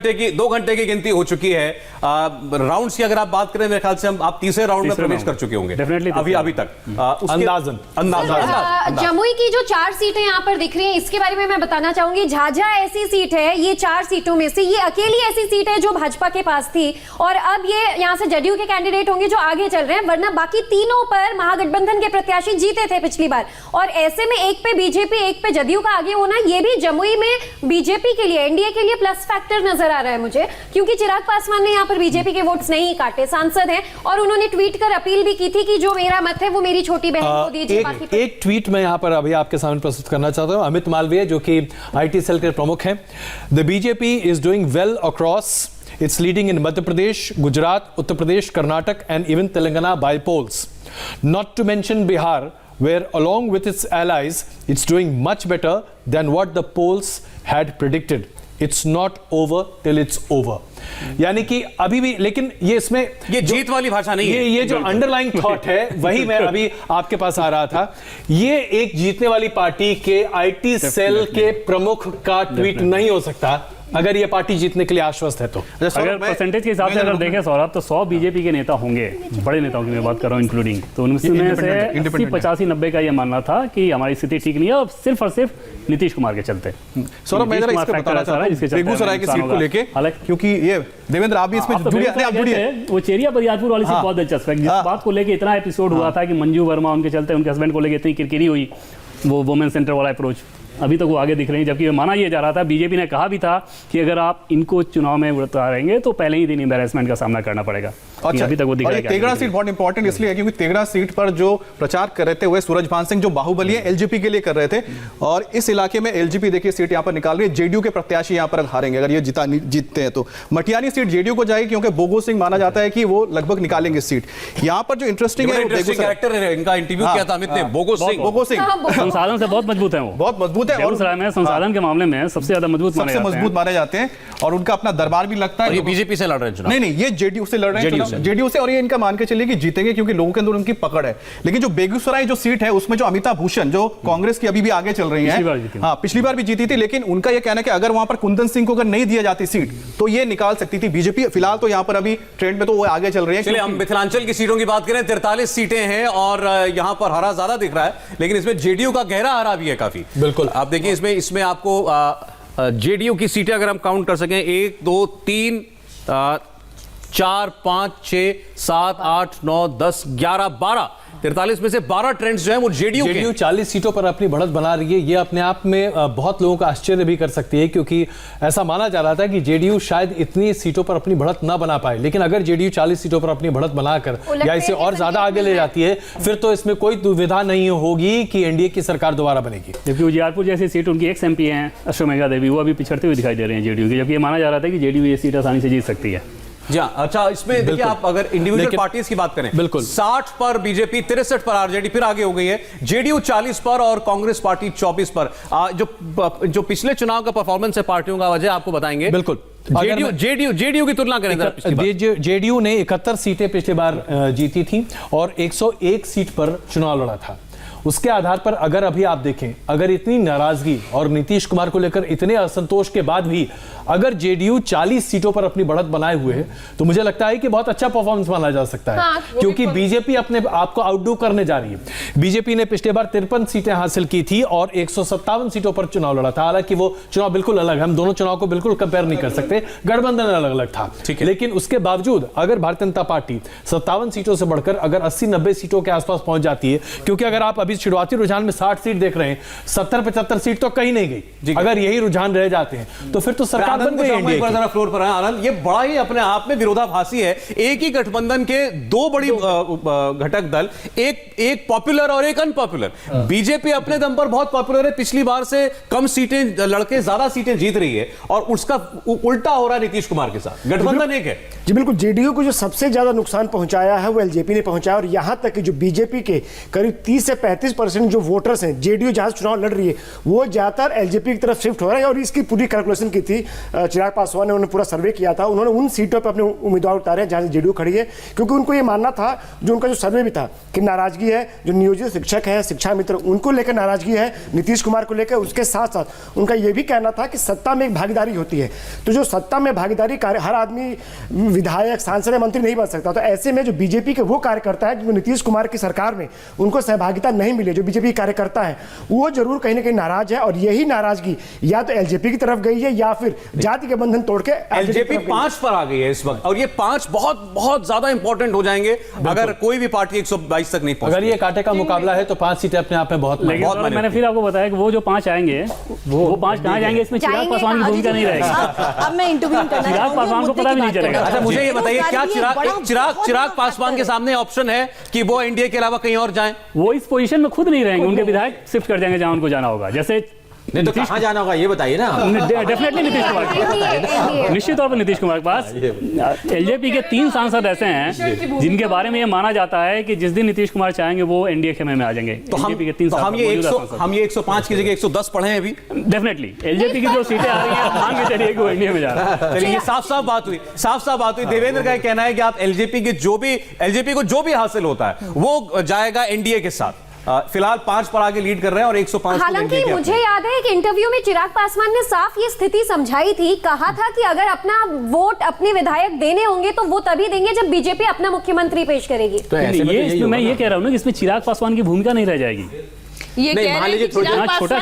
दो घंटे की गिनती हो चुकी है। राउंड्स की अगर आप बात करें, मेरे ख्याल से आप तीसरे राउंड में प्रवेश कर चुके होंगे अभी तक। जमुई की जो 4 सीटें यहाँ पर दिख रही हैं, इसके बारे में मैं बताना चाहूंगी। झाझा ऐसी सीट है, ये 4 सीटों में से ये अकेली ऐसी सीट है जो भाजपा के पास थी, और अब ये यहाँ से जदयू के कैंडिडेट होंगे जो आगे चल रहे हैं, वरना बाकी तीनों पर महागठबंधन के प्रत्याशी जीते थे पिछली बार। और ऐसे में एक पे बीजेपी, एक पे जदयू का आगे होना, ये भी जमुई में बीजेपी के लिए, एनडीए के लिए प्लस फैक्टर नजर आ रहा है मुझे, क्योंकि चिराग पासवान ने यहाँ पर बीजेपी के वोट्स नहीं काटे, सांसद हैं, और उन्होंने ट्वीट कर अपील भी की थी कि जो मेरा मत है वो मेरी छोटी बहन को दीजिए। एक ट्वीट मैं यहाँ पर अभी आपके सामने प्रस्तुत करना चाहता हूँ। अमित मालवीय जो कि आईटी सेल के प्रमुख हैं, the BJP is doing well across, it's leading in Madhya Pradesh, Gujarat, Uttar Pradesh, Karnataka and even Telangana by polls, not to mention Bihar where along with its allies it's doing much better than what the polls had predicted. It's not over till it's over. यानी कि अभी भी, लेकिन ये इसमें ये जीत वाली भाषा नहीं है। ये जो अंडरलाइंग थॉट है वही मैं अभी आपके पास आ रहा था। ये एक जीतने वाली पार्टी के आईटी सेल के प्रमुख का ट्वीट नहीं हो सकता अगर ये पार्टी जीतने के लिए आश्वस्त है तो। अगर परसेंटेज के हिसाब से अगर देखें सौरभ, तो 100 बीजेपी के नेता होंगे, बड़े नेताओं की मैं बात कर रहा हूं इंक्लूडिंग, तो उनमें से 80, 85, 90 का ये मानना था कि हमारी स्थिति ठीक नहीं है, और सिर्फ और सिर्फ नीतीश कुमार के चलते। सौरभ, मैं जरा इसको बताना चाह रहा हूं बेगूसराय की सीट को लेके, क्योंकि ये देवेंद्र आप भी इसमें जुड़िए। वो चेरिया बरियारपुर वाली सीट बहुत दिलचस्प है, जिस बात को लेके इतना एपिसोड हुआ था कि मंजू वर्मा उनके चलते, उनके हस्बैंड को लेके इतनी किरकिरी हुई, वो वुमेन सेंटर वाला अप्रोच, अभी तक वो आगे दिख रहे हैं, जबकि माना यह जा रहा था, बीजेपी ने कहा भी था कि अगर आप इनको चुनाव में उतारेंगे तो पहले ही दिन एम्बैरेसमेंट का सामना करना पड़ेगा। अच्छा, अभी तक वो दिख रहा है। तेगड़ा सीट बहुत इंपॉर्टेंट इसलिए है क्योंकि तेगड़ा सीट पर जो प्रचार कर रहे थे वो सूरजभान सिंह, जो बाहुबली है, एलजेपी के लिए कर रहे थे, और इस इलाके में एलजेपी देखिए सीट यहां पर निकाल रही है। जेडीयू के प्रत्याशी यहां पर हारेंगे अगर ये जीतते हैं तो। मटियानी सीट जेडीयू को जाएगी क्योंकि बोगो सिंह माना जाता है कि वो लगभग निकालेंगे सीट। यहां पर जो इंटरेस्टिंग है, कैरेक्टर है, इनका इंटरव्यू किया था अमित ने, बोगो सिंह संसाधन से बहुत मजबूत है, वो बहुत मजबूत है, बेगूसराय में संसाधन के मामले में सबसे ज्यादा मजबूत माने जाते हैं, और उनका अपना दरबार भी लगता है। ये बीजेपी से लड़ रहे हैं, नहीं, ये जेडीयू से लड़ रहे हैं, जेडीयू से, और ये इनका मान के चलिए कि जीतेंगे क्योंकि लोगों के अंदर उनकी पकड़ है। लेकिन जो बेगूसराय जो सीट है उसमें जो अमिता भूषण, जो कांग्रेस की अभी भी आगे चल रही है, हाँ पिछली बार भी जीती थी, लेकिन उनका यह कहना है कि अगर वहां पर कुंदन सिंह को अगर नहीं दिया जाती सीट तो ये निकाल सकती थी बीजेपी। फिलहाल तो यहां पर अभी ट्रेंड में तो वो आगे चल रही है। चलिए हम मिथिलांचल की सीटों की बात करें, 43 सीटें हैं और यहां पर हरा ज्यादा दिख रहा है, लेकिन इसमें जेडीयू का गहरा हरा भी है काफी। बिल्कुल, आप देखिए इसमें आपको जेडीयू की सीटें अगर हम काउंट कर सकें, 1, 2, 3, 4, 5, 6, 7, 8, 9, 10, 11, 12, 43 में से 12 ट्रेंड्स जो हैं वो जेडीयू 40 सीटों पर अपनी बढ़त बना रही है। ये अपने आप में बहुत लोगों का आश्चर्य भी कर सकती है, क्योंकि ऐसा माना जा रहा था कि जेडीयू शायद इतनी सीटों पर अपनी बढ़त ना बना पाए, लेकिन अगर जेडीयू 40 सीटों पर अपनी बढ़त बनाकर या इसे और ज्यादा आगे ले जाती है, फिर तो इसमें कोई दुविधा नहीं होगी कि एनडीए की सरकार दोबारा बनेगी। जबकि उजियारपुर जैसी सीट उनकी एक्स एमपी हैं अश्वमेधा देवी, वो अभी पिछड़ते हुए दिखाई दे रहे हैं जेडीयू की, जबकि ये माना जा रहा था कि जेडीयू ये सीट आसानी से जीत सकती है। जी अच्छा, इसमें देखिए आप अगर इंडिविजुअल पार्टीज की बात करें, बिल्कुल 60 पर बीजेपी, 63 पर आरजेडी फिर आगे हो गई है, जेडीयू 40 पर और कांग्रेस पार्टी 24 पर। जो पिछले चुनाव का परफॉर्मेंस है पार्टियों का, वजह आपको बताएंगे। बिल्कुल, जेडीयू की तुलना करें, जेडीयू ने 71 सीटें पिछली बार जीती थी और 101 सीट पर चुनाव लड़ा था। उसके आधार पर अगर अभी आप देखें, अगर इतनी नाराजगी और नीतीश कुमार को लेकर इतने असंतोष के बाद भी अगर जेडीयू 40 सीटों पर अपनी बढ़त बनाए हुए है, तो मुझे लगता है कि बहुत अच्छा परफॉर्मेंस माना जा सकता है। हाँ, क्योंकि बीजेपी अपने आप को आउटडू करने जा रही है। बीजेपी ने पिछले बार 53 सीटें हासिल की थी और 157 सीटों पर चुनाव लड़ा था। हालांकि वो चुनाव बिल्कुल अलग है, हम दोनों चुनाव को बिल्कुल कंपेयर नहीं कर सकते, गठबंधन अलग अलग था, लेकिन उसके बावजूद अगर भारतीय जनता पार्टी 57 सीटों से बढ़कर अगर 80-90 सीटों के आसपास पहुंच जाती है, क्योंकि अगर आप अभी शुरुआती रुझान में 60 सीट देख रहे हैं, 70-75 सीट तो कहीं नहीं गई। अगर यही रुझान रह जाते हैं तो फिर तो सरकार बन गई। जरा फ्लोर पर है आनंद, ये बड़ा ही अपने आप में विरोधाभासी है। एक ही गठबंधन के दो बड़ी घटक दल, एक पॉपुलर और एक अनपॉपुलर। बीजेपी अपने दम पर बहुत पॉपुलर है, पिछली बार से कम सीटें लड़के ज्यादा सीटें जीत रही है, और उसका उल्टा हो रहा है नीतीश कुमार के साथ। गठबंधन एक है जी, बिल्कुल। जेडीयू को जो सबसे ज्यादा नुकसान पहुंचाया है वो एलजेपी ने पहुंचाया, और यहां तक कि जो बीजेपी के करीब 30 से 35% जो वोटर्स हैं, जेडीयू जहां से चुनाव लड़ रही है वो ज्यादातर एलजेपी की तरफ शिफ्ट हो रहे हैं। और इसकी पूरी कैलकुलेशन की थी चिराग पासवान ने, उन्होंने पूरा सर्वे किया था, उन्होंने उन सीटों पर अपने उम्मीदवार उतारे जहां से जेडीयू खड़ी है, क्योंकि उनको ये मानना था, जो उनका जो सर्वे भी था, कि नाराजगी है जो नियोजित शिक्षक है, शिक्षा मित्र, उनको लेकर नाराजगी है, नीतीश कुमार को लेकर। उसके साथ साथ उनका यह भी कहना था कि सत्ता में एक भागीदारी होती है, तो जो सत्ता में भागीदारी हर आदमी विधायक, सांसद, मंत्री नहीं बन सकता। तो ऐसे में जो बीजेपी के वो कार्यकर्ता है जो नीतीश कुमार की सरकार में उनको सहभागिता नहीं मिली, जो बीजेपी कार्यकर्ता है वो जरूर कहीं ना कहीं नाराज है। और यही नाराजगी या तो एलजेपी की तरफ गई है या फिर जाति के बंधन तोड़ के एलजेपी 5 पर आ गई है इस वक्त, और ये 5 बहुत बहुत ज्यादा इंपॉर्टेंट हो जाएंगे अगर कोई भी पार्टी 122 तक नहीं पहुंचती। अगर ये कांटे का मुकाबला है तो 5 सीटें अपने आप में बहुत लेकिन बहुत मैंने फिर आपको बताया कि वो जो 5 आएंगे वो 5 कहाँ जाएंगे, इसमें चिराग पासवान की भूमिका नहीं रहेगी। अब मैं इंटरव्यू करना चिराग पासवान को पता भी नहीं चलेगा। अच्छा, मुझे ये बताइए, क्या चिराग पासवान के सामने ऑप्शन है कि वो एनडीए के अलावा कहीं और जाएं? वो इस पोजीशन में खुद नहीं रहेंगे, उनके विधायक शिफ्ट कर जाएंगे जहां उनको जाना होगा। जैसे नहीं तो कहाँ जाना होगा ये बताइए ना। डेफिनेटली नीतीश कुमार के पास, निश्चित तौर पर नीतीश कुमार के पास। एलजेपी के 3 सांसद ऐसे हैं जिनके बारे में ये माना जाता है कि जिस दिन नीतीश कुमार चाहेंगे वो एनडीए खेमे में आ जाएंगे। तो हम ये 105 की जगह 110 पढ़े हैं अभी। डेफिनेटली एलजेपी की जो सीटें आ रही हैं मान के चलिए कि वो एनडीए में जा रहा है। चलिए, ये साफ बात हुई। देवेंद्र का कहना है कि आप एलजेपी को जो भी हासिल होता है वो जाएगा एनडीए के साथ। फिलहाल 5 पर आगे लीड कर रहे हैं और 105। हालांकि मुझे याद है कि इंटरव्यू में चिराग पासवान ने साफ ये स्थिति समझाई थी, कहा था कि अगर अपना वोट अपने विधायक देने होंगे तो वो तभी देंगे जब बीजेपी अपना मुख्यमंत्री पेश करेगी। तो ऐसे में मैं ये कह रहा हूँ ना कि इसमें चिराग पासवान की भूमिका नहीं रह जाएगी। ये कह रहे हैं कि चिराग पासवान